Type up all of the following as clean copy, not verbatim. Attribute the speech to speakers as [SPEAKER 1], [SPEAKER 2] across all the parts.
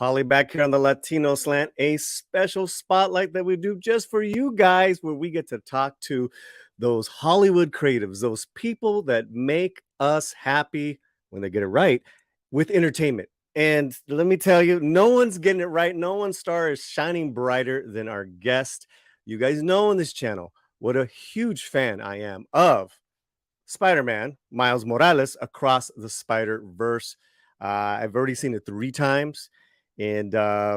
[SPEAKER 1] Paulie back here on the Latino Slant, a special spotlight that we do just for you guys, where we get to talk to those Hollywood creatives, those people that make us happy when they get it right with entertainment. And let me tell you, no one's getting it right. No one's star is shining brighter than our guest. You guys know on this channel what a huge fan I am of Spider-Man, Miles Morales, Across the Spider-Verse. I've already seen it 3 times, and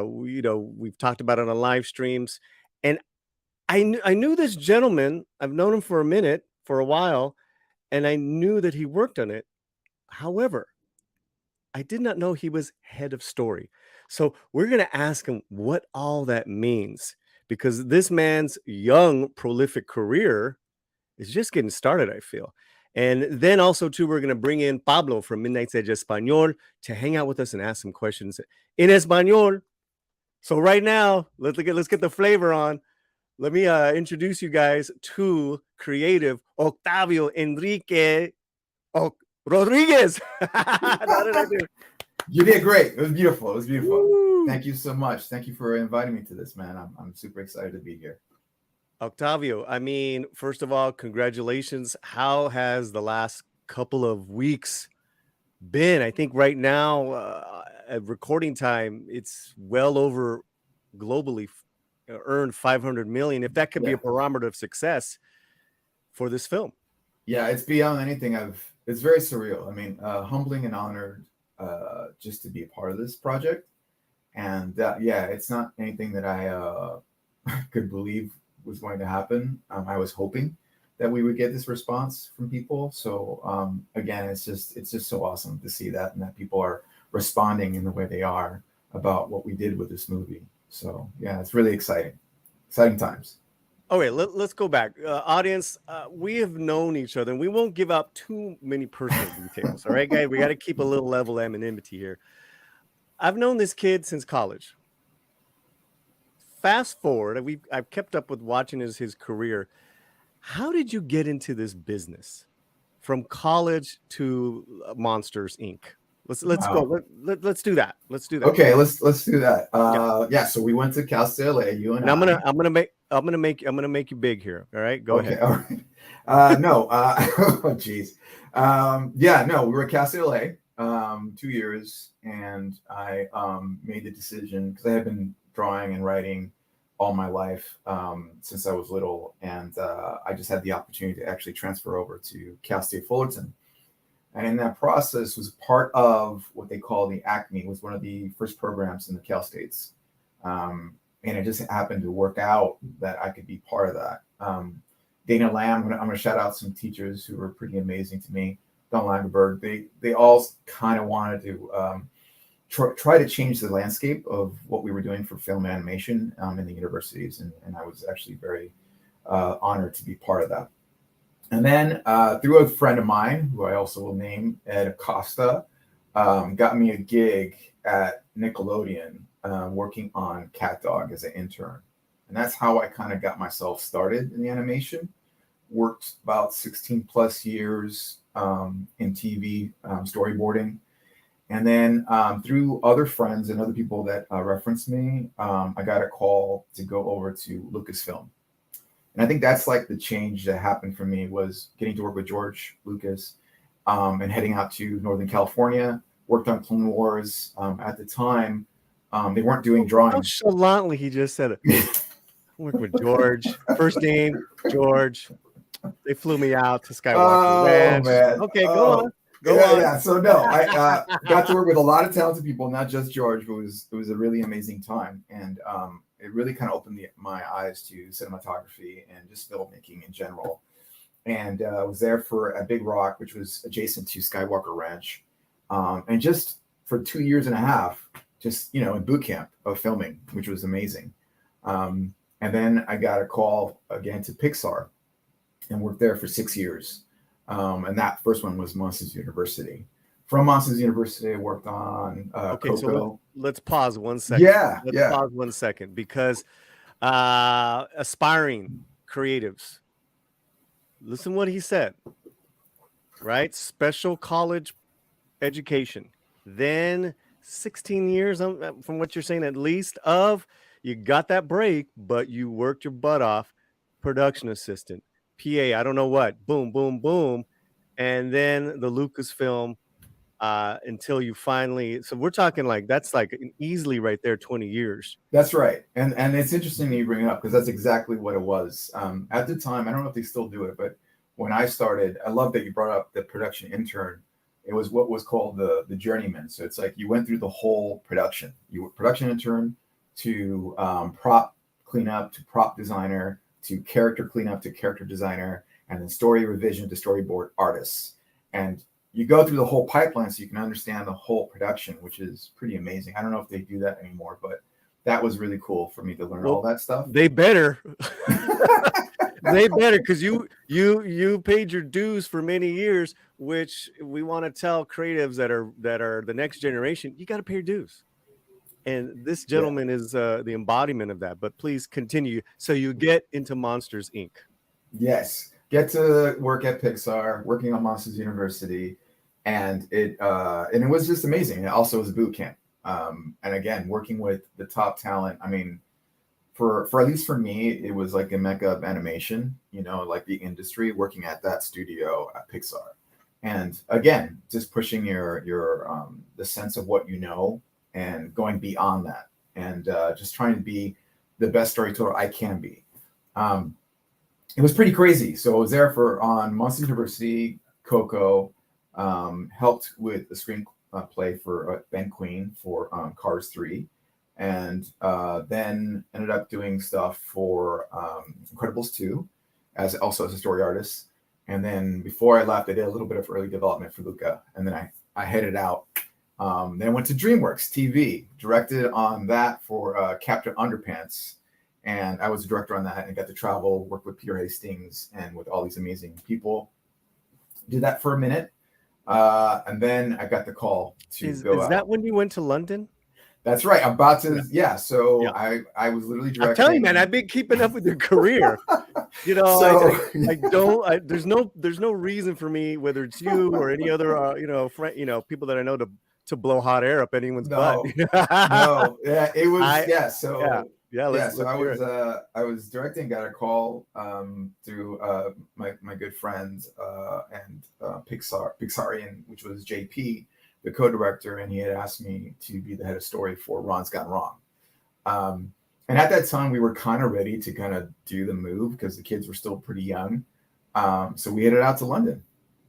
[SPEAKER 1] we've talked about it on live streams. And I knew this gentleman. I've known him for a while, and I knew that he worked on it. However, I did not know he was head of story. So we're going to ask him what all that means, because this man's young, prolific career is just getting started, I feel. And then also, too, we're going to bring in Pablo from Midnight's Edge Espanol to hang out with us and ask some questions in Espanol. So right now, let's get the flavor on. Let me introduce you guys to creative Octavio Enrique Rodriguez. How did I do?
[SPEAKER 2] You did great. It was beautiful. It was beautiful.
[SPEAKER 1] Woo!
[SPEAKER 2] Thank you so much. Thank you for inviting me to this, man. I'm super excited to be here.
[SPEAKER 1] Octavio, I mean, first of all, congratulations. How has the last couple of weeks been? I think right now, at recording time, it's well over globally earned 500 million. If that could be a barometer of success for this film.
[SPEAKER 2] Yeah, it's beyond anything it's very surreal. I mean, humbling and honored just to be a part of this project. And it's not anything that I could believe was going to happen. I was hoping that we would get this response from people. So again, it's just so awesome to see that, and that people are responding in the way they are about what we did with this movie. So yeah, it's really exciting times.
[SPEAKER 1] Okay, let's go back. Audience, we have known each other, and we won't give out too many personal details. All right, guys, we got to keep a little level of anonymity here. I've known this kid since college. Fast forward, I've kept up with watching his career. How did you get into this business from college to Monsters Inc.? Let's go. Let's do that. Let's do that.
[SPEAKER 2] Okay, let's do that. So we went to Cal State LA. You and
[SPEAKER 1] I'm gonna make you big here. All right, go ahead.
[SPEAKER 2] All right. Oh geez. We were at Cal State LA 2 years, and I made the decision because I had been drawing and writing all my life since I was little, and I just had the opportunity to actually transfer over to Cal State Fullerton. And in that process was part of what they call the ACME, was one of the first programs in the Cal States. And it just happened to work out that I could be part of that. Dana Lamb, I'm going to shout out some teachers who were pretty amazing to me. Don Langerberg, they all kind of wanted to try to change the landscape of what we were doing for film animation in the universities. And I was actually very honored to be part of that. And then through a friend of mine, who I also will name, Ed Acosta, got me a gig at Nickelodeon working on Cat Dog as an intern. And that's how I kind of got myself started in the animation. Worked about 16 plus years in TV storyboarding. And then through other friends and other people that referenced me, I got a call to go over to Lucasfilm. And I think that's like the change that happened for me, was getting to work with George Lucas and heading out to Northern California. Worked on Clone Wars. At the time, they weren't doing drawings.
[SPEAKER 1] How nonchalantly he just said it. Work with George. First name, George. They flew me out to Skywalker Ranch.
[SPEAKER 2] Man.
[SPEAKER 1] Okay, go on.
[SPEAKER 2] Yeah. So no, I got to work with a lot of talented people, not just George, but it was a really amazing time. And it really kind of opened my eyes to cinematography and just filmmaking in general. And I was there at Big Rock, which was adjacent to Skywalker Ranch. And just for 2 years and a half, just, in boot camp of filming, which was amazing. And then I got a call again to Pixar and worked there for 6 years. And that first one was Monsters University. From Monsters University, I worked on Coco.
[SPEAKER 1] So let's pause 1 second. Let's pause 1 second, because aspiring creatives, listen what he said, right? Special college education, then 16 years from what you're saying, at least, of you got that break, but you worked your butt off. Production assistant, PA, I don't know what, boom, boom, boom. And then the Lucasfilm until you finally, so we're talking like that's like easily right there 20 years.
[SPEAKER 2] That's right. And it's interesting that you bring it up because that's exactly what it was. At the time, I don't know if they still do it, but when I started, I love that you brought up the production intern. It was what was called the journeyman. So it's like you went through the whole production. You were production intern to prop cleanup to prop designer to character cleanup to character designer and then story revision to storyboard artists. And you go through the whole pipeline so you can understand the whole production, which is pretty amazing. I don't know if they do that anymore, but that was really cool for me to learn all that stuff.
[SPEAKER 1] They better. They better, because you paid your dues for many years, which we want to tell creatives that are the next generation, you got to pay your dues. And this gentleman is the embodiment of that. But please continue. So you get into Monsters Inc.
[SPEAKER 2] Yes, get to work at Pixar, working on Monsters University, and it was just amazing. It also was a boot camp, and again, working with the top talent. I mean, for at least for me, it was like a mecca of animation. You know, like the industry, working at that studio at Pixar, and again, just pushing your the sense of what you know and going beyond that, and just trying to be the best storyteller I can be. It was pretty crazy. So I was there on Monsters University, Coco, helped with the screenplay for Ben Queen for Cars 3, and then ended up doing stuff for Incredibles 2, as a story artist. And then before I left, I did a little bit of early development for Luca, and then I headed out. Then I went to DreamWorks TV, directed on that for Captain Underpants. And I was a director on that and got to travel, work with Peter Hastings and with all these amazing people. Did that for a minute. And then I got the call to go out.
[SPEAKER 1] Is that when you went to London?
[SPEAKER 2] That's right. I'm about to, So yeah. I was literally directing.
[SPEAKER 1] I'm telling you, man, I've been keeping up with your career. You know, so, there's no reason for me, whether it's you or any other, people that I know to blow hot air up anyone's butt.
[SPEAKER 2] No, yeah, it was, So I was directing, got a call through my good friend and Pixarian, which was JP, the co-director, and he had asked me to be the head of story for Ron's Gone Wrong. And at that time, we were kind of ready to kind of do the move because the kids were still pretty young. So we headed out to London.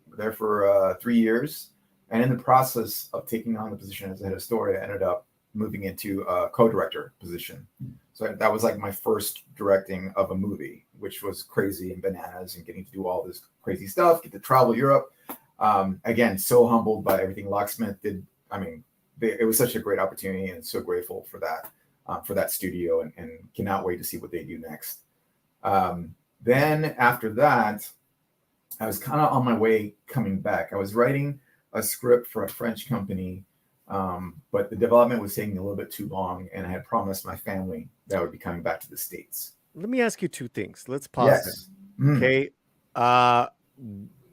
[SPEAKER 2] We're there for 3 years. And in the process of taking on the position as the head of story, I ended up moving into a co-director position. So that was like my first directing of a movie, which was crazy and bananas and getting to do all this crazy stuff, get to travel Europe. Again, so humbled by everything Locksmith did. I mean, it was such a great opportunity and so grateful for that studio and cannot wait to see what they do next. Then after that, I was kind of on my way coming back. I was writing a script for a French company, but the development was taking a little bit too long, and I had promised my family that I would be coming back to the States.
[SPEAKER 1] Let me ask you two things. Let's pause. Yes. Okay.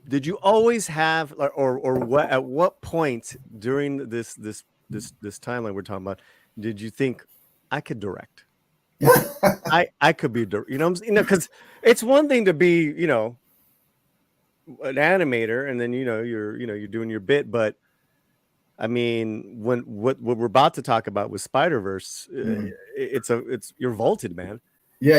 [SPEAKER 1] Did you always have, or what? At what point during this timeline we're talking about, did you think I could direct? I could be, because it's one thing to be, an animator, and then you're doing your bit, but I mean, what we're about to talk about with Spider-Verse, it's you're vaulted, man.
[SPEAKER 2] Yeah,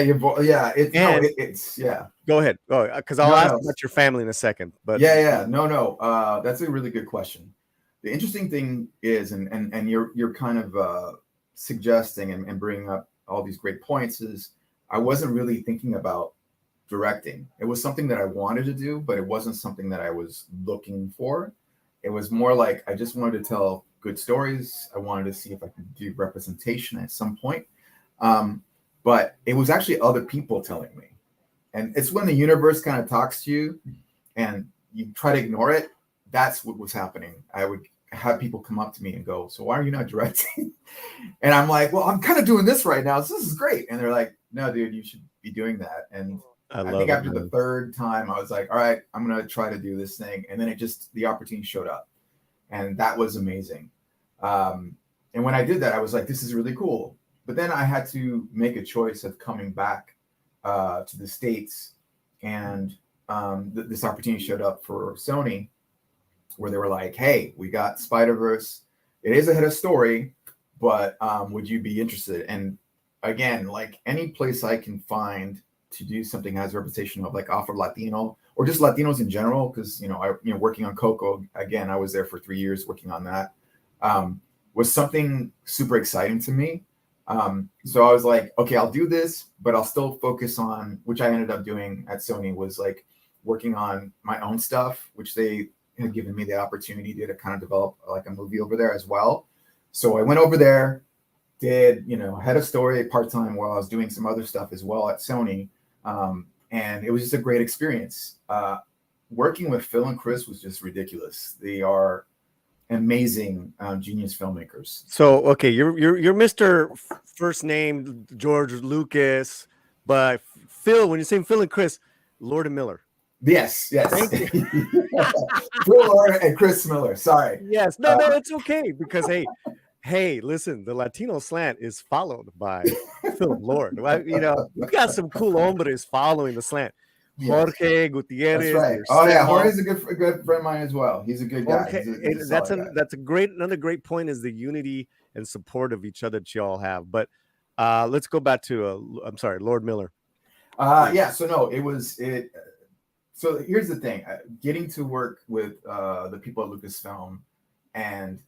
[SPEAKER 2] it's
[SPEAKER 1] Go ahead, because I'll ask about your family in a second. But
[SPEAKER 2] no, that's a really good question. The interesting thing is, and you're kind of suggesting and bringing up all these great points, is I wasn't really thinking about directing. It was something that I wanted to do, but it wasn't something that I was looking for. It was more like I just wanted to tell good stories. I wanted to see if I could do representation at some point. But it was actually other people telling me. And it's when the universe kind of talks to you and you try to ignore it. That's what was happening. I would have people come up to me and go, "So why are you not directing?" And I'm like, "Well, I'm kind of doing this right now. So this is great." And they're like, "No, dude, you should be doing that." And I think after the third time, I was like, "All right, I'm going to try to do this thing." And then the opportunity showed up, and that was amazing. And when I did that, I was like, this is really cool. But then I had to make a choice of coming back to the States. And this opportunity showed up for Sony, where they were like, hey, we got Spider-Verse. It is a hit of story, but would you be interested? And again, like any place I can find to do something as a representation of like Afro-Latino or just Latinos in general, because working on Coco, again, I was there for 3 years working on that, was something super exciting to me. So I was like, okay, I'll do this, but I'll still focus on, which I ended up doing at Sony, was like working on my own stuff, which they had given me the opportunity to kind of develop like a movie over there as well. So I went over there, did, head of story part-time while I was doing some other stuff as well at Sony. And it was just a great experience. Working with Phil and Chris was just ridiculous. They are amazing, genius filmmakers.
[SPEAKER 1] So, okay, you're Mr. First name George Lucas, but Phil, when you say Phil and Chris, Lord and Miller.
[SPEAKER 2] Yes.
[SPEAKER 1] Thank you.
[SPEAKER 2] Phil Lord and Chris Miller. Sorry.
[SPEAKER 1] Yes. No, it's okay because hey, listen, the Latino Slant is followed by Philip Lord. We got some cool hombres following the slant. Jorge Gutierrez.
[SPEAKER 2] That's right. Oh yeah, Jorge's a good friend of mine as well. He's a good guy. He's a
[SPEAKER 1] that's another great point is the unity and support of each other that you all have. But let's go back to I'm sorry, Lord Miller.
[SPEAKER 2] Yeah. So no, it was it. So here's the thing: getting to work with the people at Lucasfilm, and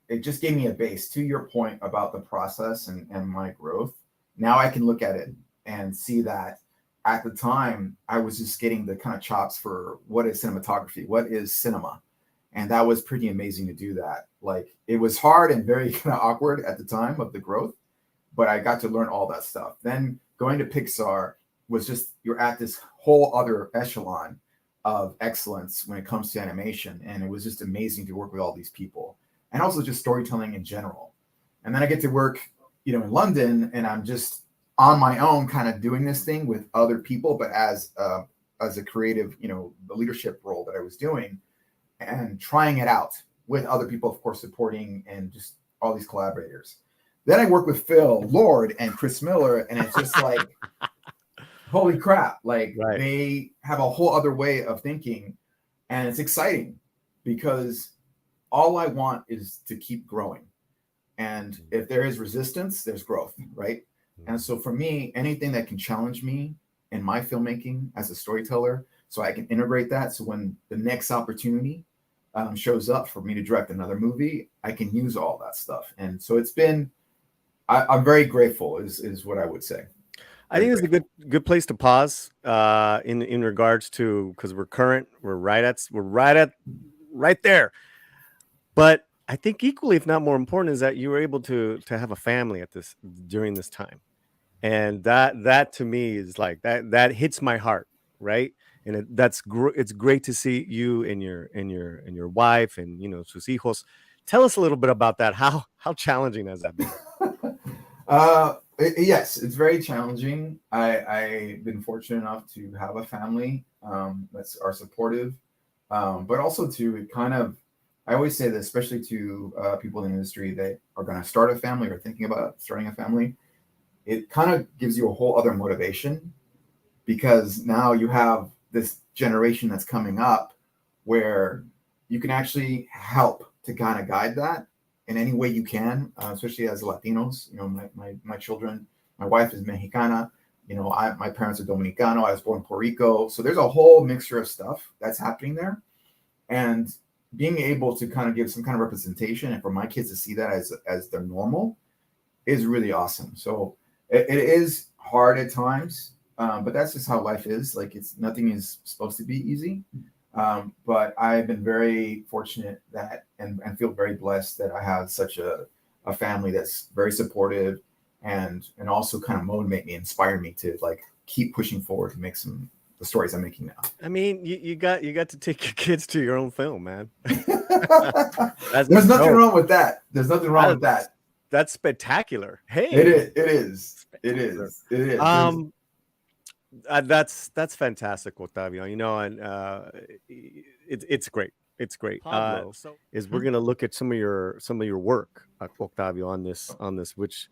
[SPEAKER 2] it just gave me a base. To your point about the process and my growth, now I can look at it and see that at the time I was just getting the kind of chops for what is cinematography, what is cinema, and that was pretty amazing to do that. Like it was hard and very kind of awkward at the time of the growth, but I got to learn all that stuff. Then going to Pixar was just, you're at this whole other echelon of excellence when it comes to animation. And it was just amazing to work with all these people and also just storytelling in general. And then I get to work, in London, and I'm just on my own kind of doing this thing with other people, but as a creative, the leadership role that I was doing and trying it out with other people, of course, supporting and just all these collaborators. Then I work with Phil Lord and Chris Miller, and it's just like, holy crap, like right. They have a whole other way of thinking, and it's exciting because all I want is to keep growing. And if there is resistance, there's growth, right? And so for me, anything that can challenge me in my filmmaking as a storyteller, so I can integrate that. So when the next opportunity shows up for me to direct another movie, I can use all that stuff. And so it's been, I'm very grateful is what I would say.
[SPEAKER 1] I think it's a good place to pause in regards to, because we're right there. But I think equally, if not more important, is that you were able to have a family during this time, and that to me is like that hits my heart, right? And it's great to see you and your wife and sus hijos. Tell us a little bit about that. How challenging has that been?
[SPEAKER 2] Yes, it's very challenging. I've been fortunate enough to have a family that are supportive, but also to kind of, I always say this, especially to people in the industry that are going to start a family or thinking about starting a family, it kind of gives you a whole other motivation, because now you have this generation that's coming up where you can actually help to kind of guide that in any way you can, especially as Latinos. My children, my wife is Mexicana. My parents are Dominicano. I was born in Puerto Rico. So there's a whole mixture of stuff that's happening there. And being able to kind of give some kind of representation and for my kids to see that as their normal is really awesome. So it is hard at times, but that's just how life is. Like nothing is supposed to be easy. But I've been very fortunate that and feel very blessed that I have such a family that's very supportive and also kind of motivate me, inspire me to like keep pushing forward to make the stories I'm making now.
[SPEAKER 1] I mean, you got to take your kids to your own film, man.
[SPEAKER 2] There's nothing wrong with that. There's nothing wrong with that.
[SPEAKER 1] That's spectacular. Hey,
[SPEAKER 2] it is.
[SPEAKER 1] That's fantastic, Octavio. And it's great. It's great.
[SPEAKER 3] Pablo.
[SPEAKER 1] Is we're gonna look at some of your work, Octavio, on this, which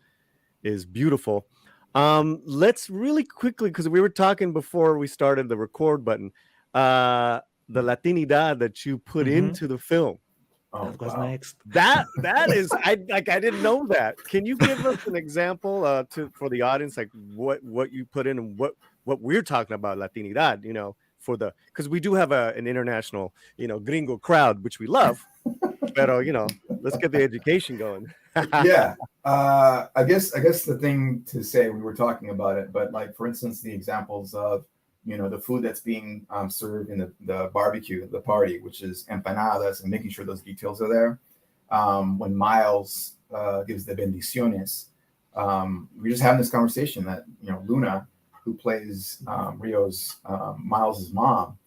[SPEAKER 1] is beautiful. Let's really quickly, because we were talking before we started the record button, the Latinidad that you put into the film.
[SPEAKER 2] Oh,
[SPEAKER 3] That was
[SPEAKER 2] wow.
[SPEAKER 3] next.
[SPEAKER 1] That is, I didn't know that. Can you give us an example for the audience, like what you put in and what we're talking about Latinidad, for because we do have an international, gringo crowd, which we love, but let's get the education going.
[SPEAKER 2] Yeah. I guess the thing to say, we were talking about it, but like, for instance, the examples of, the food that's being served in the barbecue, the party, which is empanadas, and making sure those details are there. When Miles gives the bendiciones, we're just having this conversation that, Luna, who plays Rio's Miles's mom,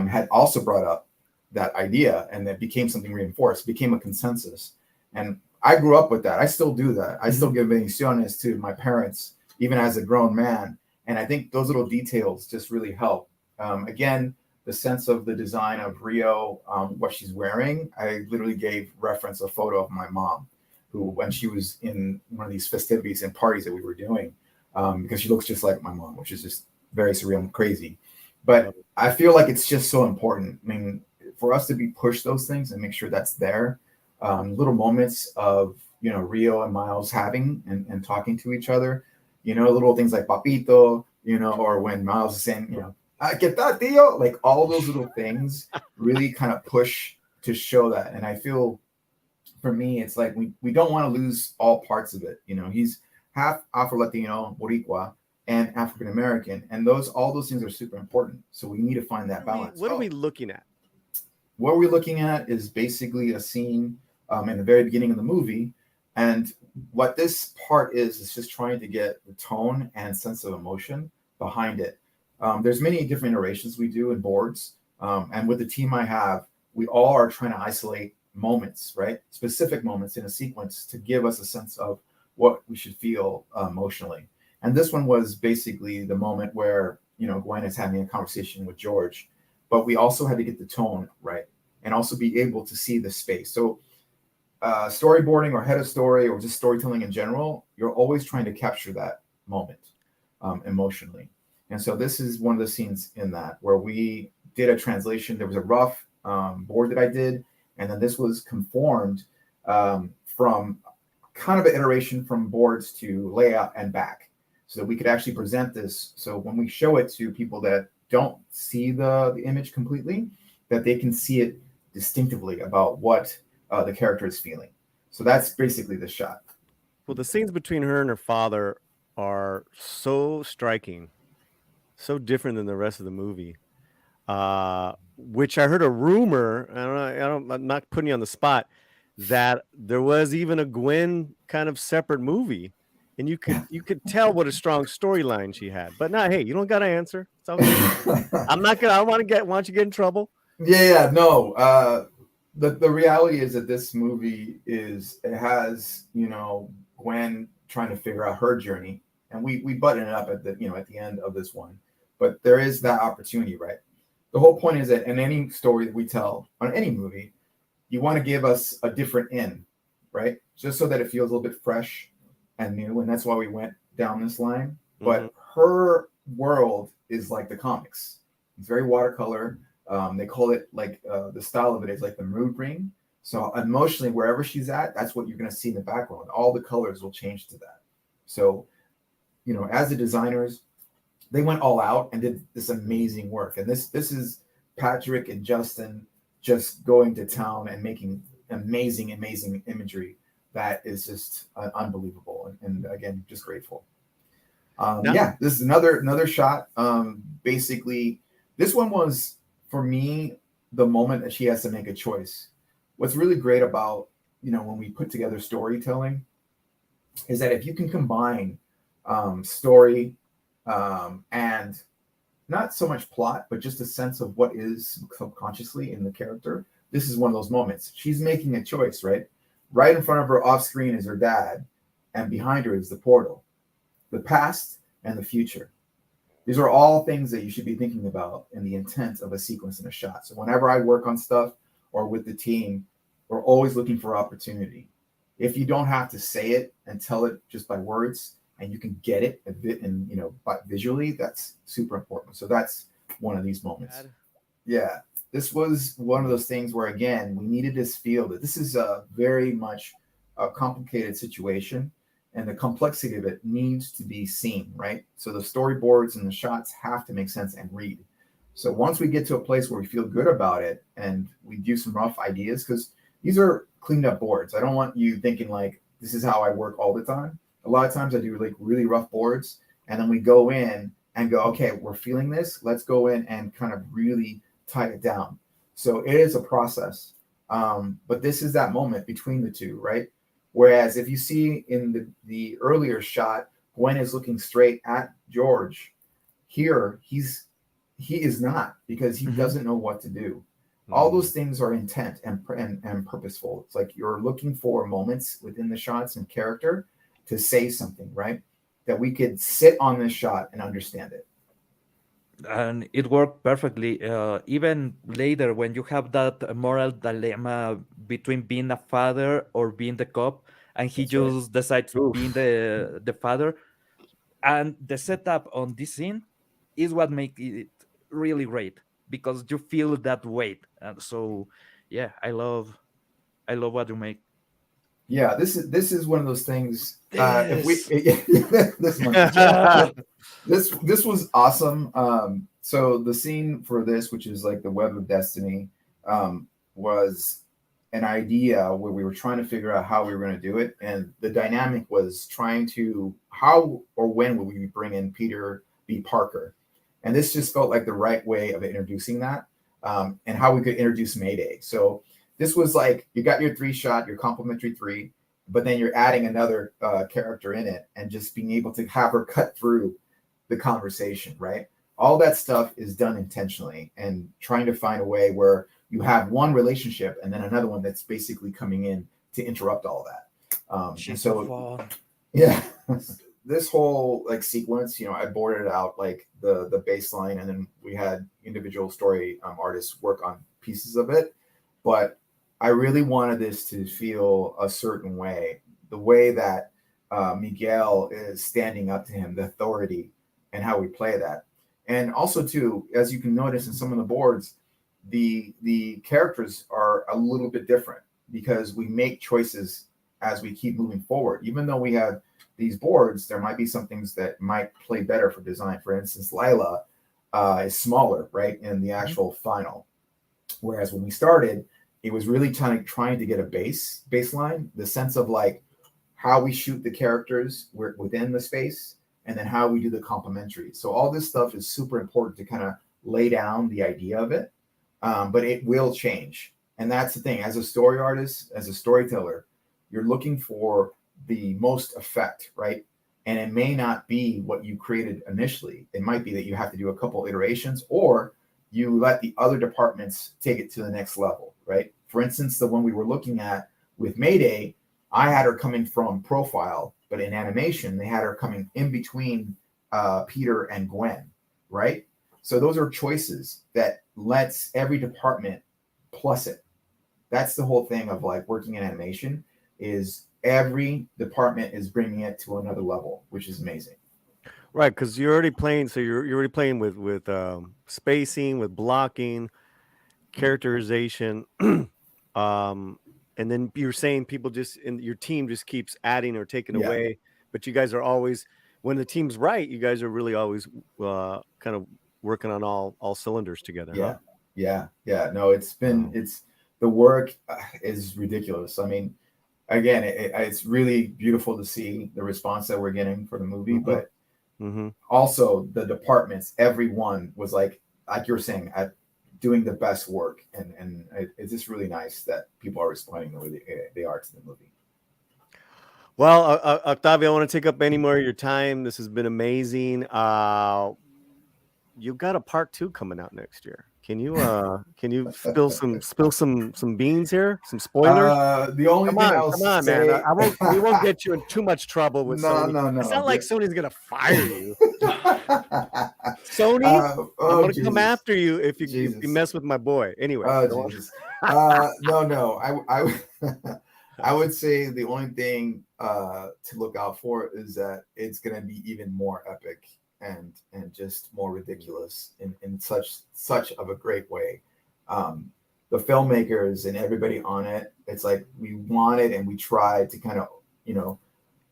[SPEAKER 2] had also brought up that idea, and that became something reinforced, became a consensus. And I grew up with that. I still do that. I still give bendiciones to my parents, even as a grown man. And I think those little details just really help. Again, the sense of the design of Rio, what she's wearing, I literally gave reference a photo of my mom, who, when she was in one of these festivities and parties that we were doing, because she looks just like my mom, which is just very surreal and crazy. But I feel like it's just so important. I mean, for us to be pushed those things and make sure that's there. Little moments of, Rio and Miles having and talking to each other, little things like papito, or when Miles is saying, get that, tío, like all those little things really kind of push to show that. And I feel, for me, it's like we don't want to lose all parts of it. He's half Afro-Latino, Boricua, and African American, and all those things are super important. So we need to find that balance.
[SPEAKER 1] What are we looking at?
[SPEAKER 2] What we're looking at is basically a scene in the very beginning of the movie. And what this part is just trying to get the tone and sense of emotion behind it. There's many different iterations we do in boards. And with the team I have, we all are trying to isolate moments, right? Specific moments in a sequence to give us a sense of what we should feel emotionally. And this one was basically the moment where, Gwen is having a conversation with George, but we also had to get the tone right and also be able to see the space. So storyboarding or head of story or just storytelling in general, you're always trying to capture that moment emotionally. And so this is one of the scenes in that where we did a translation. There was a rough board that I did, and then this was conformed from kind of an iteration from boards to layout and back, so that we could actually present this. So when we show it to people that don't see the image completely, that they can see it distinctively about what the character is feeling. So that's basically the shot.
[SPEAKER 1] Well, the scenes between her and her father are so striking, so different than the rest of the movie. Which I heard a rumor. I'm not putting you on the spot, that there was even a Gwen kind of separate movie, and you could tell what a strong storyline she had. But now, hey, you don't got to answer. It's okay. I'm not gonna. I want you to get in trouble.
[SPEAKER 2] Yeah, no. The reality is that this movie has Gwen trying to figure out her journey, and we button it up at the end of this one. But there is that opportunity, right? The whole point is that in any story that we tell on any movie, you want to give us a different end, right? Just so that it feels a little bit fresh and new, and that's why we went down this line. But her world is like the comics. It's very watercolor. They call it like the style of it is like the mood ring. So emotionally, wherever she's at, that's what you're going to see in the background. All the colors will change to that. So, as the designers, they went all out and did this amazing work. And this is Patrick and Justin just going to town and making amazing imagery that is just unbelievable. And again, just grateful. Yeah, this is another shot. Basically, this one was, for me, the moment that she has to make a choice. What's really great about, when we put together storytelling is that if you can combine story and not so much plot, but just a sense of what is subconsciously in the character, this is one of those moments. She's making a choice, right? Right in front of her off screen is her dad, and behind her is the portal, the past and the future. These are all things that you should be thinking about in the intent of a sequence and a shot. So whenever I work on stuff, or with the team, we're always looking for opportunity. If you don't have to say it and tell it just by words, and you can get it a bit, and but visually, that's super important. So that's one of these moments. Yeah, this was one of those things where again we needed to feel that this is a very much a complicated situation, and the complexity of it needs to be seen, right? So the storyboards and the shots have to make sense and read. So once we get to a place where we feel good about it and we do some rough ideas, because these are cleaned up boards. I don't want you thinking like this is how I work all the time. A lot of times I do like really rough boards, and then we go in and go, okay, we're feeling this. Let's go in and kind of really tie it down. So it is a process. But this is that moment between the two, right? Whereas if you see in the earlier shot, Gwen is looking straight at George. Here, he is not, because he doesn't know what to do. All those things are intent and purposeful. It's like you're looking for moments within the shots and character to say something, right? That we could sit on this shot and understand it.
[SPEAKER 3] And it worked perfectly. Even later, when you have that moral dilemma between being a father or being the cop, and he
[SPEAKER 2] That's right.
[SPEAKER 3] just decides
[SPEAKER 1] Oof.
[SPEAKER 3] being the father, and the setup on this scene is what makes it really great, because you feel that weight. And so, yeah, I love what you make.
[SPEAKER 2] Yeah, this is one of those things. If we
[SPEAKER 3] This,
[SPEAKER 2] this monkey,
[SPEAKER 3] yeah,
[SPEAKER 2] this was awesome. So the scene for this, which is like the Web of Destiny, was an idea where we were trying to figure out how we were going to do it, and the dynamic was trying to how or when would we bring in Peter B. Parker, and this just felt like the right way of introducing that, and how we could introduce Mayday. So this was like you got your 3-shot, your complimentary 3, but then you're adding another character in it, and just being able to have her cut through the conversation, right? All that stuff is done intentionally, and trying to find a way where you have one relationship and then another one that's basically coming in to interrupt all that. And
[SPEAKER 3] she's so
[SPEAKER 2] so,
[SPEAKER 3] fun.
[SPEAKER 2] yeah, this whole like sequence, I boarded out like the baseline, and then we had individual story artists work on pieces of it. But I really wanted this to feel a certain way, the way that Miguel is standing up to him, the authority, and how we play that. And also, too, as you can notice in some of the boards, the characters are a little bit different because we make choices as we keep moving forward. Even though we have these boards, there might be some things that might play better for design. For instance, Lila is smaller, right, in the actual final. Whereas when we started, it was really trying to get a baseline, the sense of like how we shoot the characters within the space, and then how we do the complementary. So all this stuff is super important to kind of lay down the idea of it, but it will change. And that's the thing. As a story artist, as a storyteller, you're looking for the most effect, right? And it may not be what you created initially. It might be that you have to do a couple iterations, or you let the other departments take it to the next level, right? For instance, the one we were looking at with Mayday, I had her coming from profile, but in animation, they had her coming in between Peter and Gwen, right? So those are choices that lets every department plus it. That's the whole thing of like working in animation, is every department is bringing it to another level, which is amazing.
[SPEAKER 1] Right, because you're already playing. So you're already playing with spacing, with blocking, characterization, and then you're saying people just in your team just keeps adding or taking
[SPEAKER 2] Yeah.
[SPEAKER 1] away, but you guys are always, when the team's right, you guys are really always kind of working on all cylinders together, huh?
[SPEAKER 2] Yeah. No, it's the work is ridiculous. I mean, again, it's really beautiful to see the response that we're getting for the movie, but also the departments, everyone was like you were saying, at doing the best work, and it's just really nice that people are responding the way they are to the movie.
[SPEAKER 1] Well, Octavio, I want to take up any more of your time. This has been amazing. You've got a part 2 coming out next year. Can you spill some beans here? Some spoilers?
[SPEAKER 2] The only thing I'll
[SPEAKER 1] Come on,
[SPEAKER 2] say,
[SPEAKER 1] man. We won't get you in too much trouble with
[SPEAKER 2] no,
[SPEAKER 1] Sony.
[SPEAKER 2] no,
[SPEAKER 1] It's
[SPEAKER 2] no.
[SPEAKER 1] not like Sony's gonna fire you. Sony, I'm
[SPEAKER 2] Oh
[SPEAKER 1] gonna come
[SPEAKER 2] Jesus,
[SPEAKER 1] after you if you
[SPEAKER 2] Jesus.
[SPEAKER 1] mess with my boy. Anyway,
[SPEAKER 2] Oh
[SPEAKER 1] go on.
[SPEAKER 2] Jesus. No. I would say the only thing to look out for is that it's gonna be even more epic and just more ridiculous in such of a great way. The filmmakers and everybody on it, it's like we wanted and we tried to kind of, you know,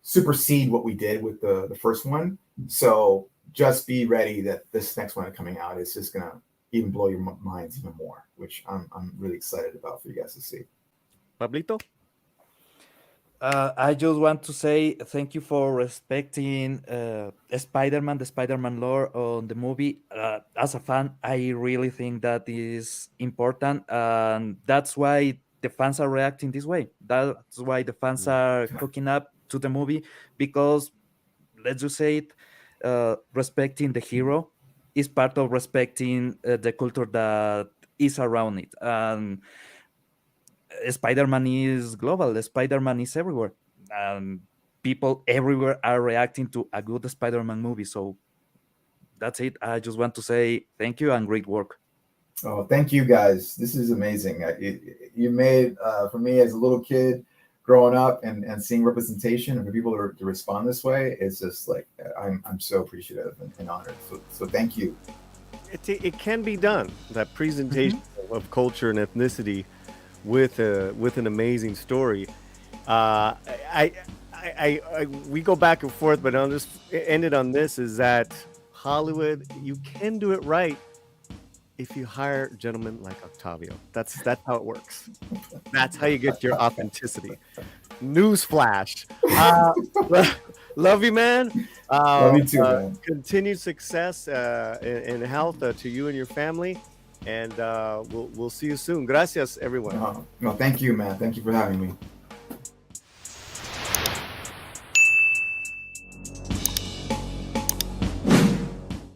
[SPEAKER 2] supersede what we did with the first one. So just be ready that this next one coming out is just gonna even blow your minds even more, which I'm really excited about for you guys to see.
[SPEAKER 1] Pablito.
[SPEAKER 3] I just want to say thank you for respecting Spider-Man, the Spider-Man lore on the movie. As a fan, I really think that is important, and that's why the fans are reacting this way. That's why the fans are hooking up to the movie because, let's just say it, respecting the hero is part of respecting the culture that is around it. And Spider-Man is global. Spider-Man is everywhere, and people everywhere are reacting to a good Spider-Man movie. So that's it. I just want to say thank you and great work.
[SPEAKER 2] Oh, thank you guys. This is amazing. You made for me as a little kid growing up and seeing representation and for people to respond this way. It's just like I'm so appreciative and honored. So thank you.
[SPEAKER 1] It can be done. That presentation of culture and ethnicity with an amazing story. We go back and forth, but I'll just end it on this: is that Hollywood, you can do it right if you hire gentlemen like Octavio. That's how it works. That's how you get your authenticity. Newsflash. Love you, man.
[SPEAKER 2] Love you too, man.
[SPEAKER 1] Continued success and health to you and your family. And we'll see you soon. Gracias, everyone.
[SPEAKER 2] No, thank you, man. Thank you for having me.